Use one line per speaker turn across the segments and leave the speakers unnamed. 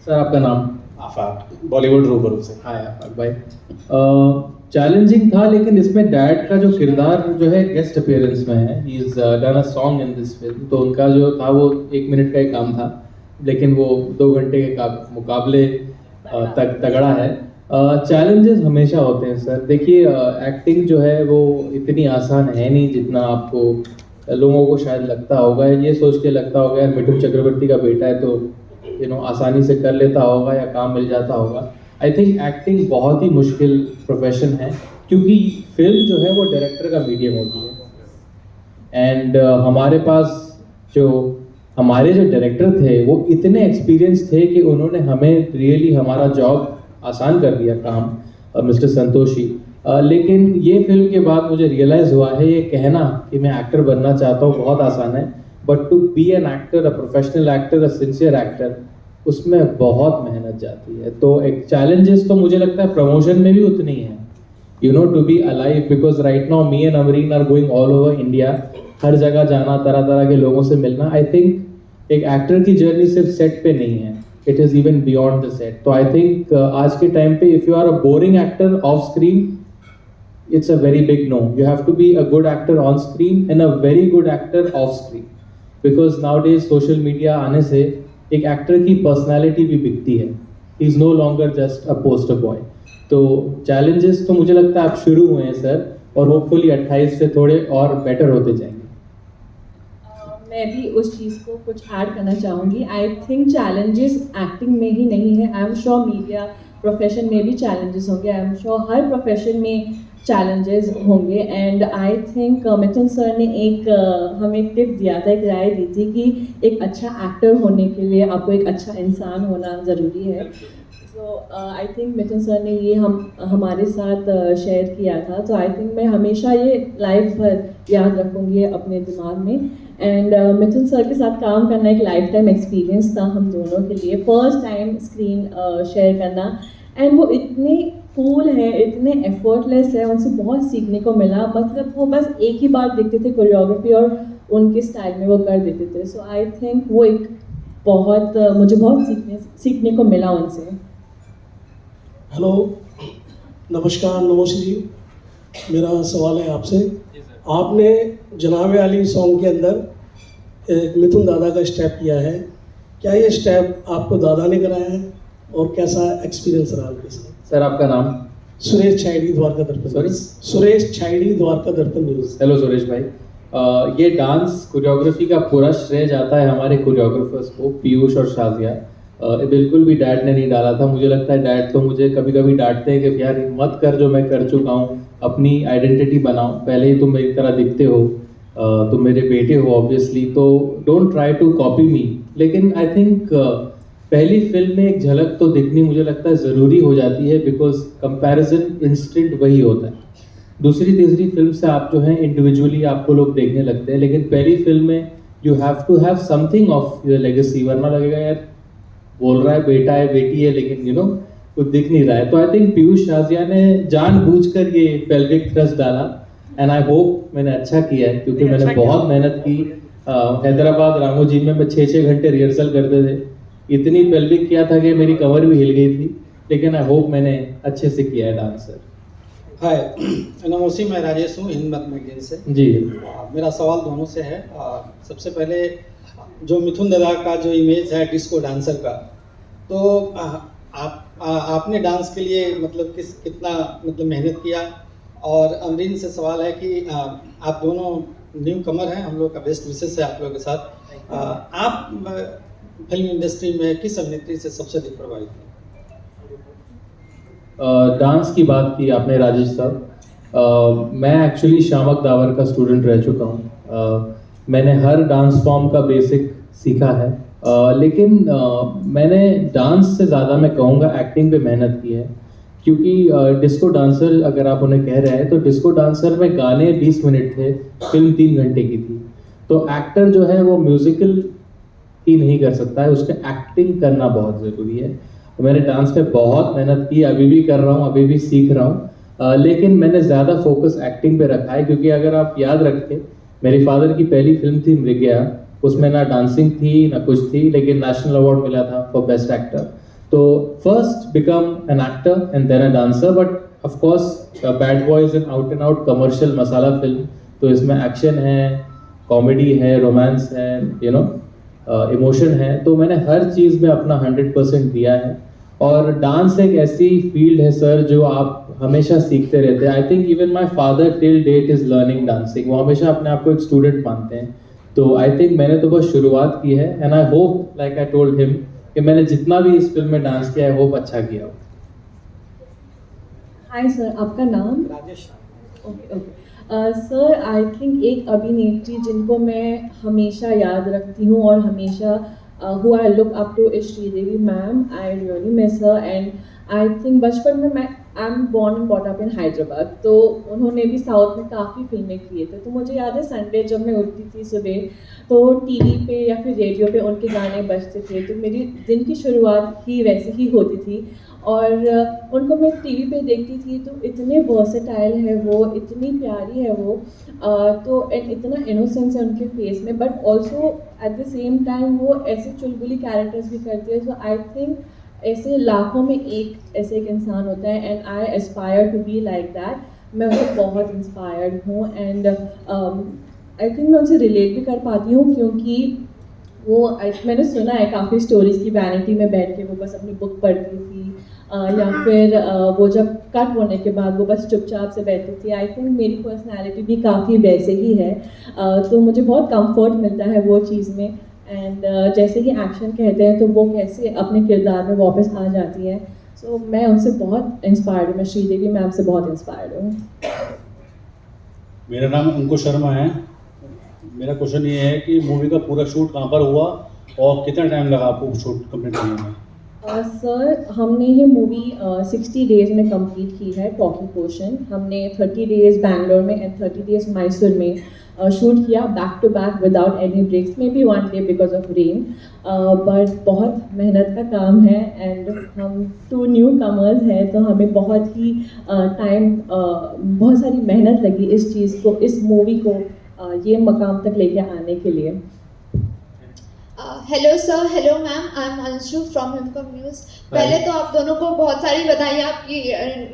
Sir आपका नाम?
आफाक, बॉलीवुड रूबरू से।
हाय आफाक भाई। चैलेंजिंग था, लेकिन इसमें डैड का जो किरदार जो है गेस्ट अपीयरेंस में है, he is done a song in this film, तो उनका जो था वो 1 मिनट का ही काम था, लेकिन वो 2 घंटे के मुकाबले तक तगड़ा है। चैलेंजेस हमेशा होते हैं सर। देखिए एक्टिंग जो है वो इतनी आसान है नहीं जितना आपको लोगों को शायद लगता होगा। ये सोच के लगता होगा यार मिठुन चक्रवर्ती का बेटा है तो आसानी से कर लेता होगा या काम मिल जाता होगा। आई थिंक एक्टिंग बहुत ही मुश्किल प्रोफेशन है, क्योंकि फिल्म जो है वो डायरेक्टर का मीडियम होती है। एंड हमारे जो डायरेक्टर थे वो इतने एक्सपीरियंस थे कि उन्होंने हमें रियली हमारा जॉब आसान कर दिया काम, मिस्टर संतोषी। लेकिन ये फिल्म के बाद मुझे रियलाइज़ हुआ है ये कहना कि मैं एक्टर बनना चाहता हूँ बहुत आसान है, but to be an actor, a professional actor, a sincere actor, उसमें बहुत मेहनत जाती है। तो एक चैलेंजेस तो मुझे लगता है प्रमोशन में भी उतनी है, to be alive, because right now me and Amreen are going all over India, हर जगह जाना, तरह तरह के लोगों से मिलना। आई थिंक एक एक्टर की जर्नी सिर्फ सेट पे नहीं है, it is even beyond the set. तो आई थिंक आज के टाइम पे if you are a boring actor off screen, it's a very big no. You have to be a good actor on screen and a very good actor off screen, because nowadays social media आने से एक actor की personality भी बिकती है। He is no longer just a poster boy. तो challenges तो मुझे लगता है आप शुरू हुए हैं सर, और होपफुली 28 से थोड़े और बेटर होते जाएंगे।
मैं भी उस चीज़ को कुछ ऐड करना चाहूँगी। आई थिंक चैलेंजेस एक्टिंग में ही नहीं है, I am sure media profession में भी चैलेंजेस होंगे, I am sure her profession में चैलेंजेस होंगे। And I think Mithun sir ने हमें एक टिप दिया था, एक राय दी थी कि एक अच्छा एक्टर होने के लिए आपको एक अच्छा इंसान होना ज़रूरी है। तो आई थिंक मिथुन सर ने ये हमारे साथ शेयर किया था। तो आई थिंक मैं हमेशा ये लाइफ भर याद रखूँगी अपने दिमाग में। एंड मिथुन सर के साथ काम करना एक लाइफ टाइम एक्सपीरियंस था हम दोनों के लिए, फर्स्ट टाइम स्क्रीन शेयर करना। एंड वो इतने कूल है, इतने एफर्टलेस है, उनसे बहुत सीखने को मिला। मतलब वो बस एक ही बार देखते थे कोरियोग्राफी और उनके स्टाइल में वो कर देते थे। सो आई थिंक वो मुझे बहुत सीखने को मिला उनसे।
हेलो, नमस्कार, नमोशी जी। मेरा सवाल है आपसे, आपने जनाब आली सॉन्ग के अंदर एक मिथुन दादा का स्टेप किया है, क्या ये स्टेप आपको दादा ने कराया है और कैसा एक्सपीरियंस रहा आपके साथ?
सर आपका नाम?
सुरेश छाइडी, द्वारका दर्पण।
सॉरी,
सुरेश छाइडी, द्वारका दर्पण न्यूज़।
हेलो सुरेश भाई। ये डांस कोरियोग्राफी का पूरा श्रेय जाता है हमारे कोरियोग्राफर्स को, पीयूष और शाजिया। बिल्कुल भी डैड ने नहीं डाला था। मुझे लगता है डैड तो मुझे कभी कभी डांटते हैं कि यार मत कर जो मैं कर चुका हूँ, अपनी आइडेंटिटी बनाओ, पहले ही तुम मेरी तरह दिखते हो, तुम मेरे बेटे हो ऑब्वियसली, तो don't try to copy me. लेकिन आई थिंक पहली फिल्म में एक झलक तो दिखनी मुझे लगता है ज़रूरी हो जाती है, बिकॉज कंपैरिजन इंस्टेंट वही होता है। दूसरी तीसरी फिल्म से आप जो है इंडिविजुअली आपको लोग देखने लगते हैं, लेकिन पहली फिल्म में you have to have something of your legacy, वरना लगेगा यार बोल रहा है बेटा है बेटी है, लेकिन कुछ दिख नहीं रहा है। तो आई थिंक पीयूष शाजिया ने जानबूझकर ये पेल्विक थ्रस्ट डाला, एंड आई होप मैंने अच्छा किया है, क्योंकि मैंने बहुत मेहनत की। हैदराबाद रामोजी में मैं 6-6 घंटे रिहर्सल करते थे, इतनी पेल्विक किया था कि मेरी कमर भी हिल गई थी, लेकिन आई होप मैंने अच्छे से किया है डांस सर।
हाय, नमोसी, मैं राजेश हूँ, हिंद मत मैगजीन से जी। मेरा सवाल दोनों से है। सबसे पहले जो मिथुन दादा का जो इमेज है डिस्को डांसर का, तो आपने डांस के लिए मतलब कितना मतलब मेहनत किया? और अमरीन से सवाल है कि आप दोनों न्यू कमर हैं, हम लोग का बेस्ट विशेष है आप लोगों के साथ। आप फिल्म इंडस्ट्री में किस अभिनेत्री से सबसे अधिक प्रभावित हैं?
डांस की बात की आपने राजेश साहब। मैं एक्चुअली शामक दावर का स्टूडेंट रह चुका हूँ। मैंने हर डांस फॉर्म का बेसिक सीखा है, लेकिन मैंने डांस से ज़्यादा मैं कहूँगा एक्टिंग पे मेहनत की है, क्योंकि डिस्को डांसर अगर आप उन्हें कह रहे हैं तो डिस्को डांसर में गाने 20 मिनट थे, फिल्म 3 घंटे की थी। तो एक्टर जो है वो म्यूजिकल ही नहीं कर सकता है, उसका एक्टिंग करना बहुत ज़रूरी है। मैंने डांस पे बहुत मेहनत की, अभी भी कर रहा हूँ, अभी भी सीख रहा हूँ, लेकिन मैंने ज़्यादा फोकस एक्टिंग पे रखा है, क्योंकि अगर आप याद रखें मेरे फादर की पहली फिल्म थी मृगया, उसमें ना डांसिंग थी ना कुछ थी, लेकिन नेशनल अवार्ड मिला था फॉर बेस्ट एक्टर। तो first become an actor and then a dancer, but of course bad boy is an out and out commercial masala film, तो इसमें एक्शन है, कॉमेडी है, रोमांस है, यू नो इमोशन है, तो मैंने हर चीज़ में अपना 100% दिया है। और डांस एक ऐसी फील्ड है सर जो आप हमेशा सीखते रहते हैं। I think even my father till that is learning dancing, वो हमेशा अपने आप को एक स्टूडेंट मानते हैं। तो आई थिंक मैंने तो बस शुरुआत की है, and I hope like I told him कि मैंने जितना भी इस फिल्म में डांस किया है होप अच्छा किया हो।
हाय सर, आपका नाम?
राजेश।
ओके ओके सर, आई थिंक एक अभिनेत्री जिनको मैं हमेशा याद रखती हूँ और हमेशा who I look up to is Sridevi ma'am. I really miss her and I think बचपन में मैं I'm born and brought up in Hyderabad, तो उन्होंने भी साउथ में काफ़ी फिल्में किए थे। तो मुझे याद है संडे जब मैं उठती थी सुबह, तो टीवी पे या फिर रेडियो पे उनके गाने बजते थे, तो मेरी दिन की शुरुआत ही वैसे ही होती थी। और उनको मैं टीवी पे देखती थी, तो इतने वर्सेटाइल है वो, इतनी प्यारी है वो, तो एंड इतना इनोसेंस है उनके फेस में, but also at the same time वो ऐसे चुलबुली कैरेक्टर्स भी करती है। सो आई थिंक ऐसे लाखों में एक ऐसे एक इंसान होता है, and I aspire to be like that. मैं उनसे बहुत इंस्पायर्ड हूँ, एंड आई थिंक मैं उनसे रिलेट भी कर पाती हूँ, क्योंकि वो मैंने सुना है काफ़ी स्टोरीज़ की, वैनिटी में बैठ के वो बस अपनी बुक पढ़ती थी, या फिर वो जब कट होने के बाद वो बस चुपचाप से बैठती थी। आई थिंक मेरी पर्सनैलिटी भी काफ़ी वैसे ही है, तो मुझे बहुत कंफर्ट मिलता है वो चीज़ में। एंड जैसे कि एक्शन कहते हैं, तो वो कैसे अपने किरदार में वापस आ जाती है। सो मैं उनसे बहुत इंस्पायर्ड हूँ, मैं श्रीदेवी मैम से बहुत इंस्पायर्ड हूँ।
मेरा नाम अंकुश शर्मा है। मेरा क्वेश्चन ये है कि मूवी का पूरा शूट कहाँ पर हुआ और कितना टाइम लगा आपको शूट कंप्लीट करने में?
सर, हमने ये मूवी 60 डेज़ में कंप्लीट की है, टॉकिंग पोर्शन। हमने 30 डेज़ बैंगलोर में एंड 30 डेज़ मैसूर में शूट किया, back to back without any breaks, maybe one day because of rain, but बहुत मेहनत का काम है। एंड हम 2 न्यू कमर्स हैं, तो हमें बहुत ही बहुत सारी मेहनत लगी इस चीज़ को, इस मूवी को ये मकाम तक लेके आने के लिए।
Hello sir, hello ma'am, I am Anshu from Himcom news. पहले तो आप दोनों को बहुत सारी बधाई आपकी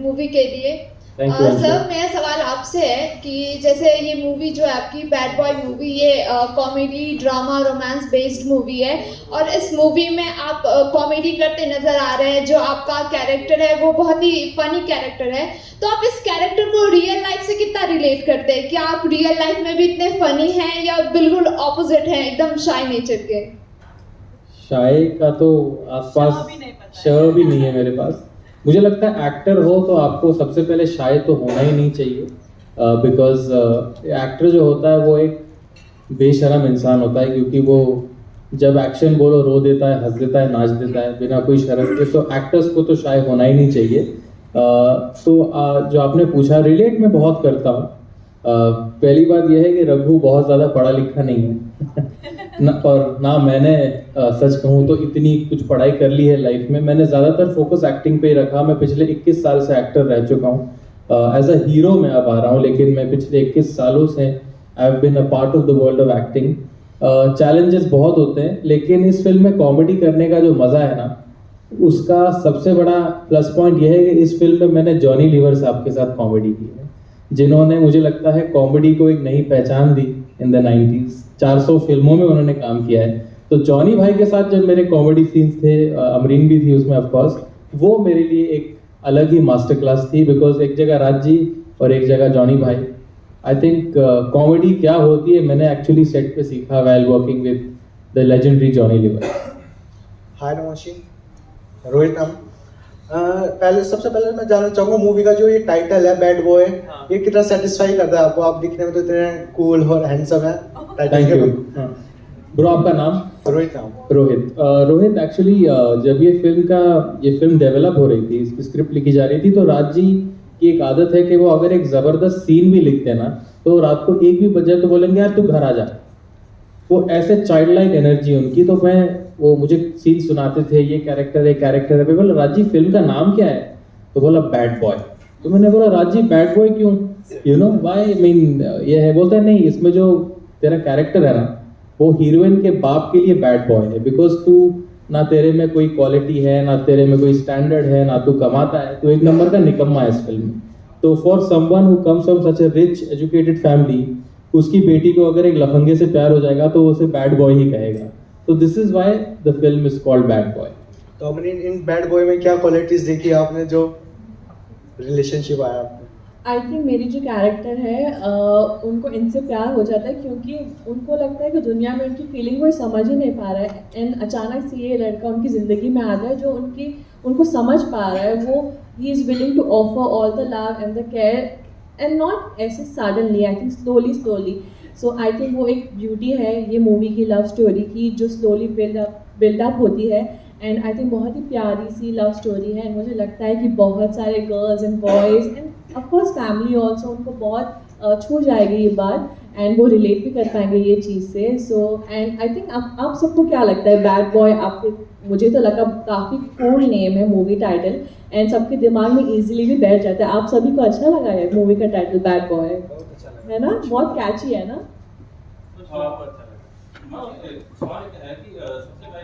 मूवी के लिए। सर, मेरा सवाल आपसे है कि जैसे ये मूवी जो है आपकी बैड बॉय मूवी, ये comedy drama romance based movie है, और इस मूवी में आप कॉमेडी करते नज़र आ रहे हैं। जो आपका कैरेक्टर है वो बहुत ही फनी कैरेक्टर है, तो आप इस कैरेक्टर को रियल लाइफ से कितना रिलेट करते हैं? क्या आप रियल लाइफ में भी इतने फनी हैं या बिल्कुल ऑपोजिट हैं, एकदम शाय नेचर के?
शाय का तो आसपास श भी नहीं है मेरे पास। मुझे लगता है एक्टर हो तो आपको सबसे पहले शाय तो होना ही नहीं चाहिए, बिकॉज एक्टर जो होता है वो एक बेशरम इंसान होता है, क्योंकि वो जब एक्शन बोलो रो देता है, हंस देता है, नाच देता है बिना कोई शर्म के। तो एक्टर्स को तो शाय होना ही नहीं चाहिए। जो आपने पूछा, रिलेट मैं बहुत करता हूँ। पहली बात यह है कि रघु बहुत ज़्यादा पढ़ा लिखा नहीं है और ना मैंने सच कहूँ तो इतनी कुछ पढ़ाई कर ली है लाइफ में। मैंने ज़्यादातर फोकस एक्टिंग पे ही रखा। मैं पिछले 21 साल से एक्टर रह चुका हूँ। एज अ हीरो मैं अब आ रहा हूँ, लेकिन मैं पिछले 21 सालों से I have been a part of the world of acting. Challenges बहुत होते हैं, लेकिन इस फिल्म में कॉमेडी करने का जो मज़ा है ना, उसका सबसे बड़ा प्लस पॉइंट यह है कि इस फिल्म में मैंने जॉनी लीवर साहब के साथ कॉमेडी की है, जिन्होंने मुझे लगता है कॉमेडी को एक नई पहचान दी इन द 90s। 400 फिल्मों में उन्होंने काम किया है। तो जॉनी भाई के साथ जब मेरे कॉमेडी सीन्स थे, अमरीन भी थी उसमें ऑफ कोर्स, वो मेरे लिए एक अलग ही मास्टर क्लास थी, बिकॉज एक जगह राज जी और एक जगह जॉनी भाई। आई थिंक कॉमेडी क्या होती है मैंने एक्चुअली सेट पे सीखा while working with the legendary Johnny Lever.
Hi नमस्ते, रोहित नाम। सबसे पहले मैं जानना चाहूँगा मूवी का जो ये टाइटल है बैड बॉय, ये कितना सेटिस्फाई करता है आपको? आप दिखने में तो इतने कूल और हैंडसम है।
Thank you bro. आपका नाम?
रोहित नाम।
रोहित एक्चुअली जब ये फिल्म डेवलप हो रही थी, इसकी स्क्रिप्ट लिखी जा रही थी, तो राज जी की एक आदत है कि वो अगर एक ज़बरदस्त सीन भी लिखते हैं ना, तो रात को 1 भी बजे तो बोलेंगे यार तू घर आ जा। वो ऐसे चाइल्ड लाइक एनर्जी उनकी। तो वो मुझे सीन सुनाते थे, ये कैरेक्टर है। मैं बोला राज जी फिल्म का नाम क्या है? तो बोला बैड बॉय। तो मैंने बोला राज जी बैड बॉय क्यों? You know why? मीन ये है। बोलता है नहीं, इसमें जो तेरा कैरेक्टर है ना, वो हीरोइन के बाप के लिए बैड बॉय है, बिकॉज तू ना तेरे में कोई क्वालिटी है, ना तेरे में कोई स्टैंडर्ड है, ना तू कमाता है, तो एक नंबर का निकम्मा है इस फिल्म में। तो for someone who comes from such A rich educated family, उसकी बेटी को अगर एक लफंगे से प्यार हो जाएगा तो उसे बैड बॉय ही कहेगा। तो this is why the film is called bad boy.
तो हमने इन बैड बॉय में क्या क्वालिटीज देखी आपने, जो रिलेशनशिप आया आपने?
आई थिंक मेरी जो कैरेक्टर है उनको इनसे प्यार हो जाता है क्योंकि उनको लगता है कि दुनिया में उनकी फीलिंग वो समझ ही नहीं पा रहा है, एंड अचानक से ये लड़का उनकी ज़िंदगी में आता है जो उनको समझ पा रहा है। वो ही is willing to offer all the love and the care and not ऐसे suddenly, I think slowly. So I think वो एक ब्यूटी है ये मूवी की, लव स्टोरी की, जो स्लोली बिल्डअप होती है। एंड आई थिंक बहुत ही प्यारी सी लव स्टोरी है। एंड मुझे लगता है कि बहुत सारे girls and boys and of course family also उनको बहुत छू जाएगी ये बात, एंड वो रिलेट भी कर पाएंगे ये चीज़ से। सो एंड आई थिंक आप सबको क्या लगता है बैड बॉय? आपको, मुझे तो लगा काफ़ी कूल नेम है मूवी टाइटल, एंड सबके दिमाग में इजीली भी बैठ जाता है। आप सभी को अच्छा लगा है मूवी का टाइटल बैड बॉय, है ना? बहुत कैची है ना?
आपको अच्छा लगा। सवाल है कि सबसे